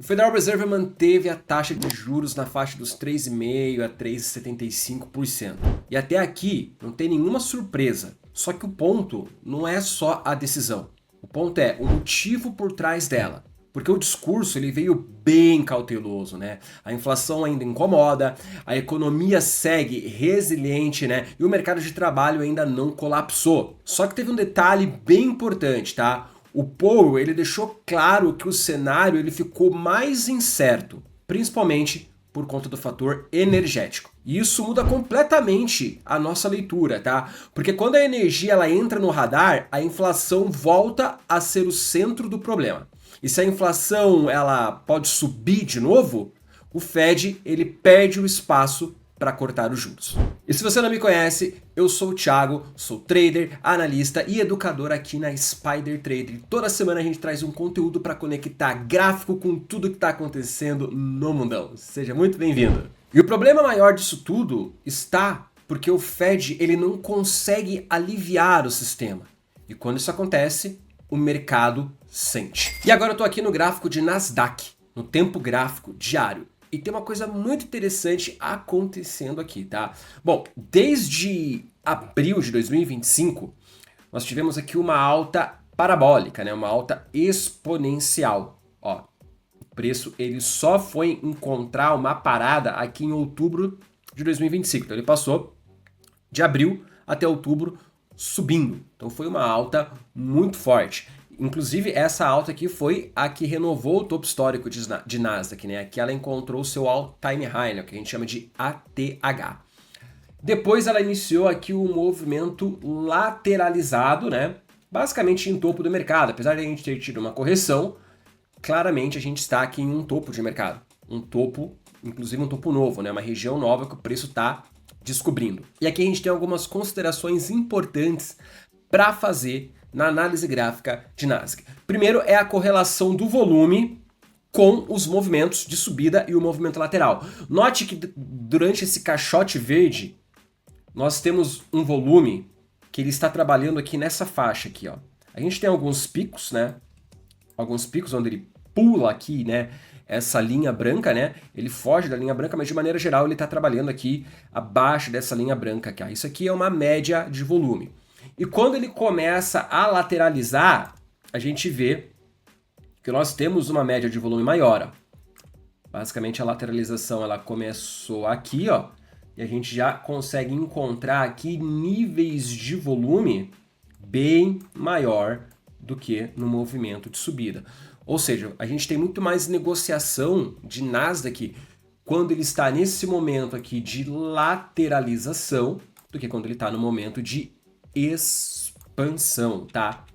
O Federal Reserve manteve a taxa de juros na faixa dos 3,5% a 3,75%. E até aqui não tem nenhuma surpresa. Só que o ponto não é só a decisão. O ponto é o motivo por trás dela. Porque o discurso ele veio bem cauteloso, né? A inflação ainda incomoda, a economia segue resiliente, né? E o mercado de trabalho ainda não colapsou. Só que teve um detalhe bem importante, tá? O Powell ele deixou claro que o cenário ele ficou mais incerto, principalmente por conta do fator energético. E isso muda completamente a nossa leitura, tá? Porque quando a energia ela entra no radar, a inflação volta a ser o centro do problema. E se a inflação ela pode subir de novo, o Fed ele perde o espaço para cortar os juros. E se você não me conhece, eu sou o Thiago, sou trader, analista e educador aqui na Spider Trader. Toda semana a gente traz um conteúdo para conectar gráfico com tudo que está acontecendo no mundão. Seja muito bem-vindo. E o problema maior disso tudo está porque o Fed ele não consegue aliviar o sistema. E quando isso acontece, o mercado sente. E agora eu estou aqui no gráfico de Nasdaq, no tempo gráfico diário. E tem uma coisa muito interessante acontecendo aqui, tá? Bom, desde abril de 2025, nós tivemos aqui uma alta parabólica, né? Uma alta exponencial. Ó, o preço ele só foi encontrar uma parada aqui em outubro de 2025. Então ele passou de abril até outubro subindo. Então foi uma alta muito forte. Inclusive, essa alta aqui foi a que renovou o topo histórico de Nasdaq, né? Aqui ela encontrou o seu all-time high, né? Que a gente chama de ATH. Depois ela iniciou aqui um movimento lateralizado, né? Basicamente em topo do mercado. Apesar de a gente ter tido uma correção, claramente a gente está aqui em um topo de mercado. Um topo, inclusive um topo novo, né? Uma região nova que o preço está descobrindo. E aqui a gente tem algumas considerações importantes para fazer na análise gráfica de Nasdaq. Primeiro é a correlação do volume com os movimentos de subida e o movimento lateral. Note que durante esse caixote verde, nós temos um volume que ele está trabalhando aqui nessa faixa aqui, ó. A gente tem alguns picos, né? Alguns picos onde ele pula aqui, né? Essa linha branca, né? Ele foge da linha branca, mas de maneira geral ele está trabalhando aqui abaixo dessa linha branca aqui. Isso aqui é uma média de volume. E quando ele começa a lateralizar, a gente vê que nós temos uma média de volume maior. Ó. Basicamente a lateralização ela começou aqui, ó, e a gente já consegue encontrar aqui níveis de volume bem maior do que no movimento de subida. Ou seja, a gente tem muito mais negociação de Nasdaq quando ele está nesse momento aqui de lateralização do que quando ele está no momento de expansão, tá?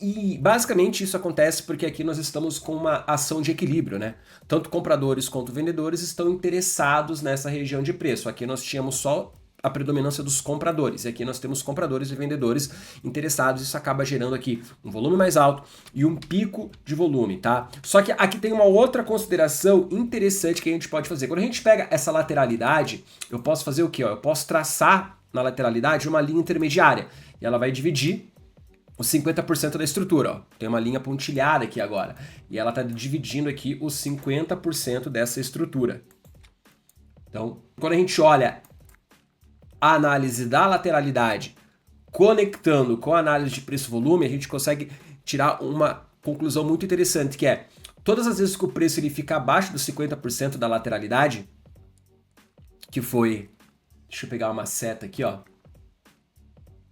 E basicamente isso acontece porque aqui nós estamos com uma ação de equilíbrio, né? Tanto compradores quanto vendedores estão interessados nessa região de preço. Aqui nós tínhamos só a predominância dos compradores. E aqui nós temos compradores e vendedores interessados. Isso acaba gerando aqui um volume mais alto e um pico de volume, tá? Só que aqui tem uma outra consideração interessante que a gente pode fazer. Quando a gente pega essa lateralidade, eu posso fazer o quê? Eu posso traçar na lateralidade uma linha intermediária. E ela vai dividir os 50% da estrutura. Ó. Tem uma linha pontilhada aqui agora. E ela está dividindo aqui os 50% dessa estrutura. Então, quando a gente olha a análise da lateralidade conectando com a análise de preço-volume, a gente consegue tirar uma conclusão muito interessante, que é todas as vezes que o preço ele fica abaixo dos 50% da lateralidade, que foi... Deixa eu pegar uma seta aqui, ó.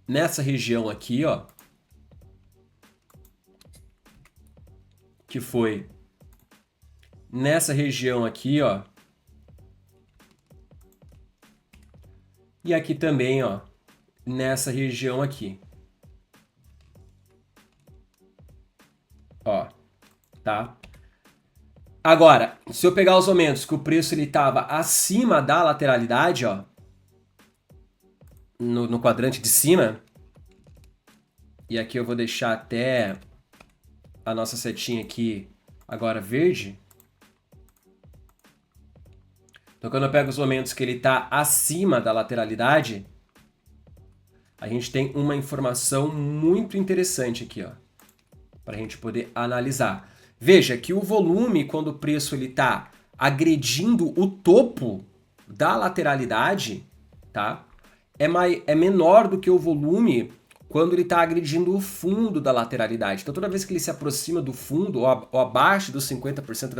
Nessa região aqui, ó. Que foi nessa região aqui, ó. E aqui também, ó. Nessa região aqui. Ó. Tá? Agora, se eu pegar os momentos que o preço ele estava acima da lateralidade, ó. No quadrante de cima. E aqui eu vou deixar até a nossa setinha aqui agora verde. Então quando eu pego os momentos que ele está acima da lateralidade, a gente tem uma informação muito interessante aqui, ó, para a gente poder analisar. Veja que o volume, quando o preço está agredindo o topo da lateralidade, tá? É menor do que o volume quando ele está agredindo o fundo da lateralidade. Então toda vez que ele se aproxima do fundo ou abaixo dos 50%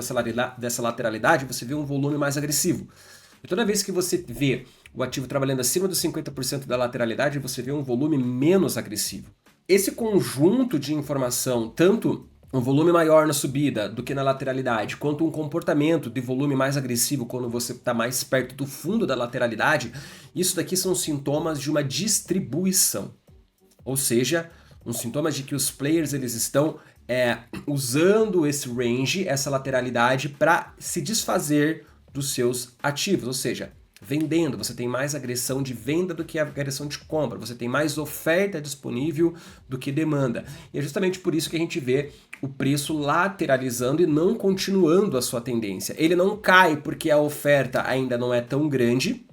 dessa lateralidade, você vê um volume mais agressivo. E toda vez que você vê o ativo trabalhando acima dos 50% da lateralidade, você vê um volume menos agressivo. Esse conjunto de informação, tanto um volume maior na subida do que na lateralidade, quanto um comportamento de volume mais agressivo quando você está mais perto do fundo da lateralidade, isso daqui são sintomas de uma distribuição. Ou seja, uns sintomas de que os players eles estão usando esse range, essa lateralidade, para se desfazer dos seus ativos, ou seja, vendendo, você tem mais agressão de venda do que agressão de compra, você tem mais oferta disponível do que demanda. E é justamente por isso que a gente vê o preço lateralizando e não continuando a sua tendência. Ele não cai porque a oferta ainda não é tão grande,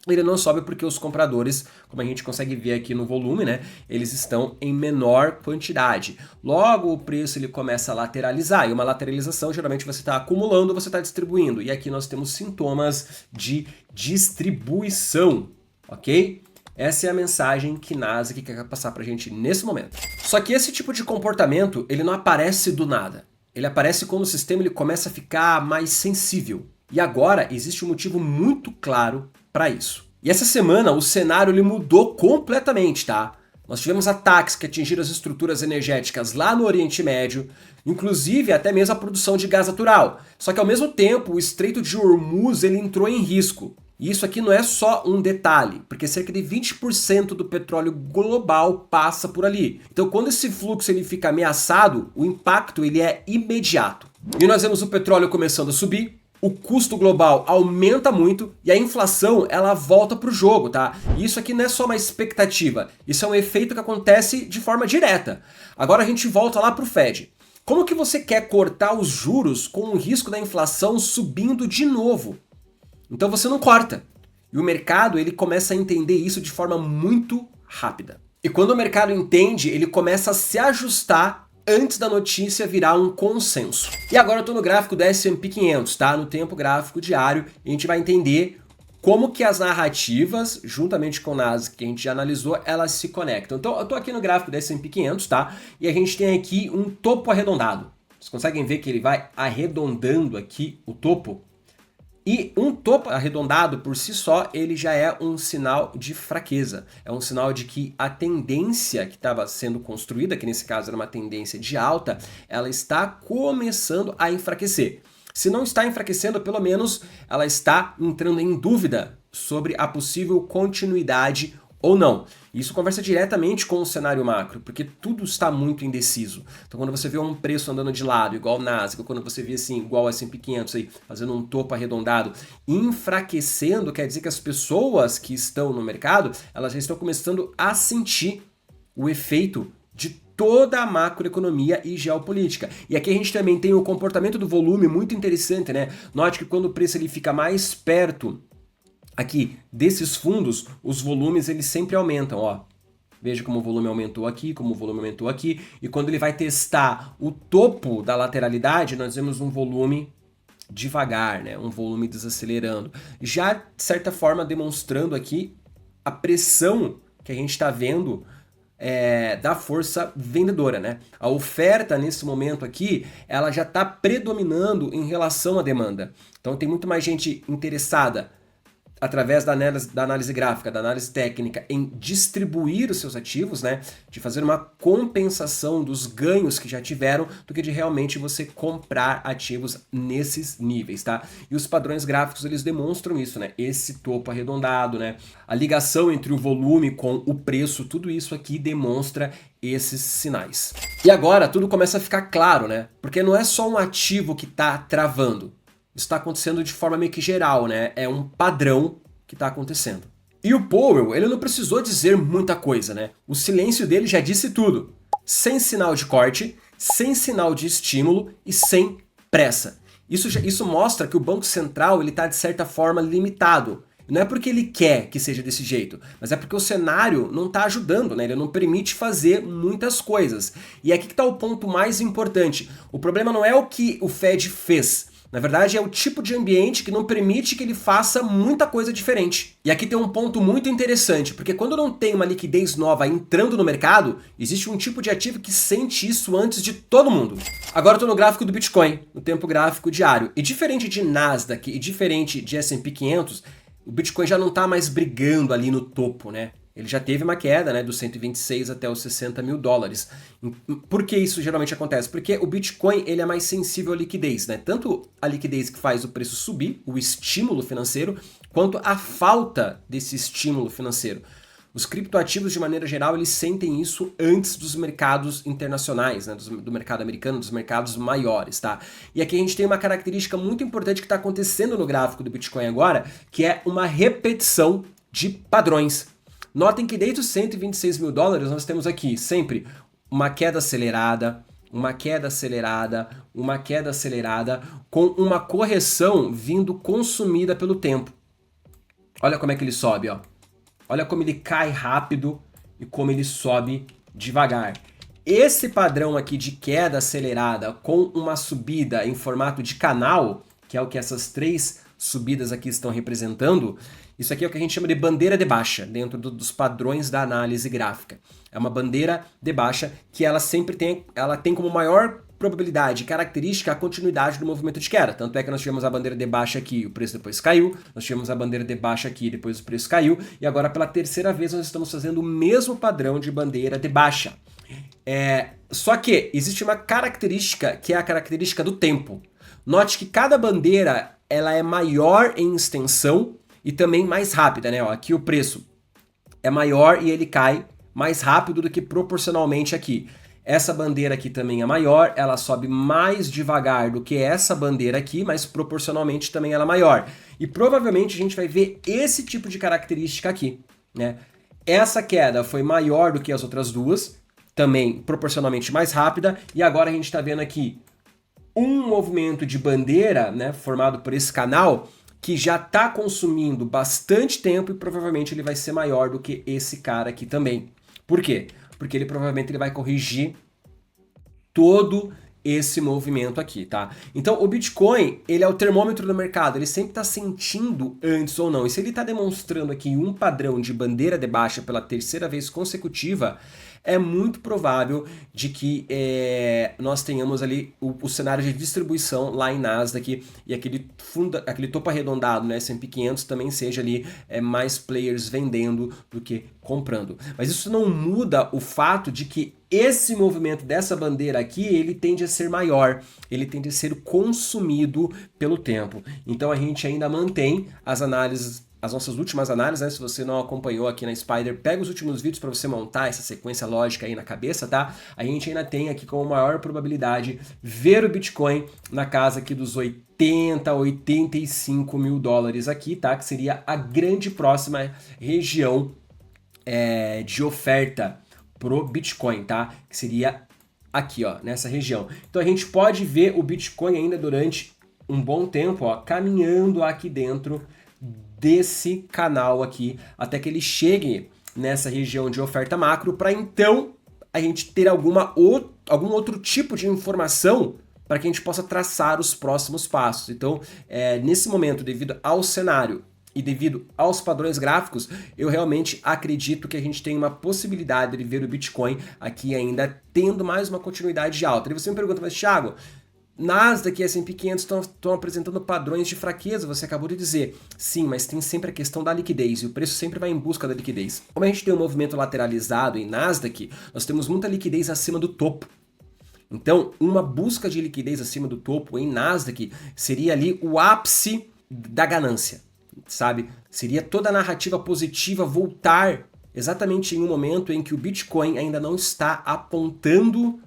ele não sobe porque os compradores, como a gente consegue ver aqui no volume, né, eles estão em menor quantidade. Logo o preço ele começa a lateralizar, e uma lateralização geralmente você está acumulando, você está distribuindo. E aqui nós temos sintomas de distribuição, ok? Essa é a mensagem que Nasdaq quer passar para a gente nesse momento. Só que esse tipo de comportamento ele não aparece do nada. Ele aparece quando o sistema ele começa a ficar mais sensível. E agora existe um motivo muito claro para isso. E essa semana o cenário ele mudou completamente, tá? Nós tivemos ataques que atingiram as estruturas energéticas lá no Oriente Médio, inclusive até mesmo a produção de gás natural. Só que ao mesmo tempo o Estreito de Hormuz ele entrou em risco. E isso aqui não é só um detalhe, porque cerca de 20% do petróleo global passa por ali. Então quando esse fluxo ele fica ameaçado, o impacto ele é imediato. E nós vemos o petróleo começando a subir, o custo global aumenta muito e a inflação ela volta para o jogo, tá? E isso aqui não é só uma expectativa, isso é um efeito que acontece de forma direta. Agora a gente volta lá para o Fed. Como que você quer cortar os juros com o risco da inflação subindo de novo? Então você não corta. E o mercado ele começa a entender isso de forma muito rápida. E quando o mercado entende, ele começa a se ajustar antes da notícia virar um consenso. E agora eu estou no gráfico do S&P 500, tá? No tempo gráfico diário, e a gente vai entender como que as narrativas, juntamente com o Nasdaq que a gente já analisou, elas se conectam. Então eu estou aqui no gráfico do S&P 500, tá? E a gente tem aqui um topo arredondado. Vocês conseguem ver que ele vai arredondando aqui o topo? E um topo arredondado por si só, ele já é um sinal de fraqueza. É um sinal de que a tendência que estava sendo construída, que nesse caso era uma tendência de alta, ela está começando a enfraquecer. Se não está enfraquecendo, pelo menos ela está entrando em dúvida sobre a possível continuidade ou não. Isso conversa diretamente com o cenário macro, porque tudo está muito indeciso. Então quando você vê um preço andando de lado, igual o Nasdaq, ou quando você vê assim, igual o S&P 500 aí, fazendo um topo arredondado, enfraquecendo, quer dizer que as pessoas que estão no mercado, elas já estão começando a sentir o efeito de toda a macroeconomia e geopolítica. E aqui a gente também tem o comportamento do volume muito interessante, né? Note que quando o preço ele fica mais perto aqui desses fundos, os volumes eles sempre aumentam, ó. Veja como o volume aumentou aqui, como o volume aumentou aqui, e quando ele vai testar o topo da lateralidade, nós vemos um volume devagar, né? Um volume desacelerando. Já, de certa forma, demonstrando aqui a pressão que a gente está vendo da força vendedora, né? A oferta nesse momento aqui, ela já está predominando em relação à demanda. Então tem muito mais gente interessada através da análise gráfica, da análise técnica, em distribuir os seus ativos, né, de fazer uma compensação dos ganhos que já tiveram, do que de realmente você comprar ativos nesses níveis, tá? E os padrões gráficos, eles demonstram isso, né? Esse topo arredondado, né? A ligação entre o volume com o preço, tudo isso aqui demonstra esses sinais. E agora tudo começa a ficar claro, né? Porque não é só um ativo que está travando. Isso está acontecendo de forma meio que geral, né? É um padrão que está acontecendo. E o Powell, ele não precisou dizer muita coisa, né? O silêncio dele já disse tudo. Sem sinal de corte, sem sinal de estímulo e sem pressa. Isso mostra que o Banco Central está, de certa forma, limitado. Não é porque ele quer que seja desse jeito, mas é porque o cenário não está ajudando, né? Ele não permite fazer muitas coisas. E aqui que está o ponto mais importante. O problema não é o que o Fed fez. Na verdade, é o tipo de ambiente que não permite que ele faça muita coisa diferente. E aqui tem um ponto muito interessante, porque quando não tem uma liquidez nova entrando no mercado, existe um tipo de ativo que sente isso antes de todo mundo. Agora eu estou no gráfico do Bitcoin, no tempo gráfico diário. E diferente de Nasdaq e diferente de S&P 500, o Bitcoin já não está mais brigando ali no topo, né? Ele já teve uma queda, né, dos 126 até os 60 mil dólares. Por que isso geralmente acontece? Porque o Bitcoin ele é mais sensível à liquidez, né? Tanto a liquidez que faz o preço subir, o estímulo financeiro, quanto a falta desse estímulo financeiro. Os criptoativos, de maneira geral, eles sentem isso antes dos mercados internacionais, né? Do mercado americano, dos mercados maiores, tá? E aqui a gente tem uma característica muito importante que está acontecendo no gráfico do Bitcoin agora, que é uma repetição de padrões. Notem que desde os 126 mil dólares nós temos aqui sempre uma queda acelerada, uma queda acelerada, uma queda acelerada, com uma correção vindo consumida pelo tempo. Olha como é que ele sobe, ó. Olha como ele cai rápido e como ele sobe devagar. Esse padrão aqui de queda acelerada com uma subida em formato de canal, que é o que essas três subidas aqui estão representando, isso aqui é o que a gente chama de bandeira de baixa, dentro dos padrões da análise gráfica. É uma bandeira de baixa que ela sempre tem como maior probabilidade e característica a continuidade do movimento de queda. Tanto é que nós tivemos a bandeira de baixa aqui, o preço depois caiu, nós tivemos a bandeira de baixa aqui, depois o preço caiu, e agora pela terceira vez nós estamos fazendo o mesmo padrão de bandeira de baixa. Só que existe uma característica que é a característica do tempo. Note que cada bandeira ela é maior em extensão e também mais rápida, né? Ó, aqui o preço é maior e ele cai mais rápido do que proporcionalmente aqui. Essa bandeira aqui também é maior, ela sobe mais devagar do que essa bandeira aqui, mas proporcionalmente também ela é maior. E provavelmente a gente vai ver esse tipo de característica aqui, né? Essa queda foi maior do que as outras duas, também proporcionalmente mais rápida, e agora a gente está vendo aqui um movimento de bandeira, né, formado por esse canal, que já está consumindo bastante tempo e provavelmente ele vai ser maior do que esse cara aqui também. Por quê? Porque ele provavelmente ele vai corrigir todo esse movimento aqui, tá? Então o Bitcoin, ele é o termômetro do mercado, ele sempre está sentindo antes ou não. E se ele está demonstrando aqui um padrão de bandeira de baixa pela terceira vez consecutiva, é muito provável de que nós tenhamos ali o cenário de distribuição lá em Nasdaq e aquele topo arredondado, né, S&P 500 também seja ali mais players vendendo do que comprando. Mas isso não muda o fato de que esse movimento dessa bandeira aqui, ele tende a ser maior, ele tende a ser consumido pelo tempo. Então a gente ainda mantém as nossas últimas análises, né? Se você não acompanhou aqui na Spider, pega os últimos vídeos para você montar essa sequência lógica aí na cabeça, tá? A gente ainda tem aqui com maior probabilidade ver o Bitcoin na casa aqui dos 80, 85 mil dólares aqui, tá? Que seria a grande próxima região de oferta pro Bitcoin, tá? Que seria aqui, ó, nessa região. Então a gente pode ver o Bitcoin ainda durante um bom tempo, ó, caminhando aqui dentro desse canal aqui, até que ele chegue nessa região de oferta macro, para então a gente ter algum outro tipo de informação para que a gente possa traçar os próximos passos. Então, nesse momento, devido ao cenário e devido aos padrões gráficos, eu realmente acredito que a gente tem uma possibilidade de ver o Bitcoin aqui ainda tendo mais uma continuidade de alta. E você me pergunta, mas Thiago, Nasdaq e S&P 500 estão apresentando padrões de fraqueza, você acabou de dizer. Sim, mas tem sempre a questão da liquidez, e o preço sempre vai em busca da liquidez. Como a gente tem um movimento lateralizado em Nasdaq, nós temos muita liquidez acima do topo. Então, uma busca de liquidez acima do topo em Nasdaq seria ali o ápice da ganância, sabe? Seria toda a narrativa positiva voltar exatamente em um momento em que o Bitcoin ainda não está apontando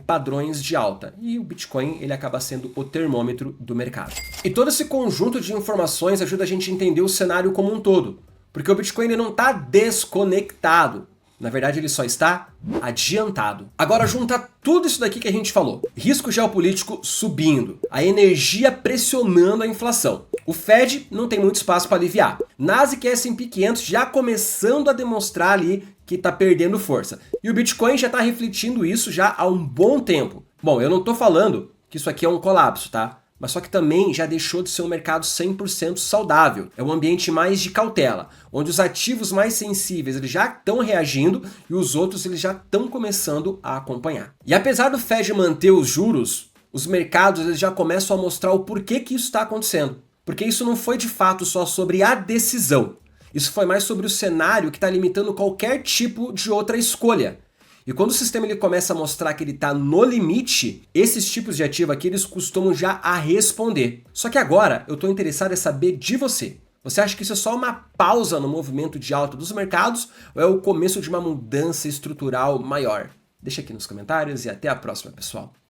padrões de alta. E o Bitcoin ele acaba sendo o termômetro do mercado. E todo esse conjunto de informações ajuda a gente a entender o cenário como um todo. Porque o Bitcoin ele não está desconectado. Na verdade, ele só está adiantado. Agora junta tudo isso daqui que a gente falou. Risco geopolítico subindo. A energia pressionando a inflação. O Fed não tem muito espaço para aliviar. Nasdaq e S&P 500 já começando a demonstrar ali que está perdendo força. E o Bitcoin já está refletindo isso já há um bom tempo. Bom, eu não estou falando que isso aqui é um colapso, tá? Mas só que também já deixou de ser um mercado 100% saudável. É um ambiente mais de cautela, onde os ativos mais sensíveis eles já estão reagindo e os outros eles já estão começando a acompanhar. E apesar do Fed manter os juros, os mercados eles já começam a mostrar o porquê que isso está acontecendo. Porque isso não foi de fato só sobre a decisão. Isso foi mais sobre o cenário que está limitando qualquer tipo de outra escolha. E quando o sistema ele começa a mostrar que ele está no limite, esses tipos de ativo aqui eles costumam já a responder. Só que agora eu estou interessado em saber de você. Você acha que isso é só uma pausa no movimento de alta dos mercados ou é o começo de uma mudança estrutural maior? Deixa aqui nos comentários e até a próxima, pessoal.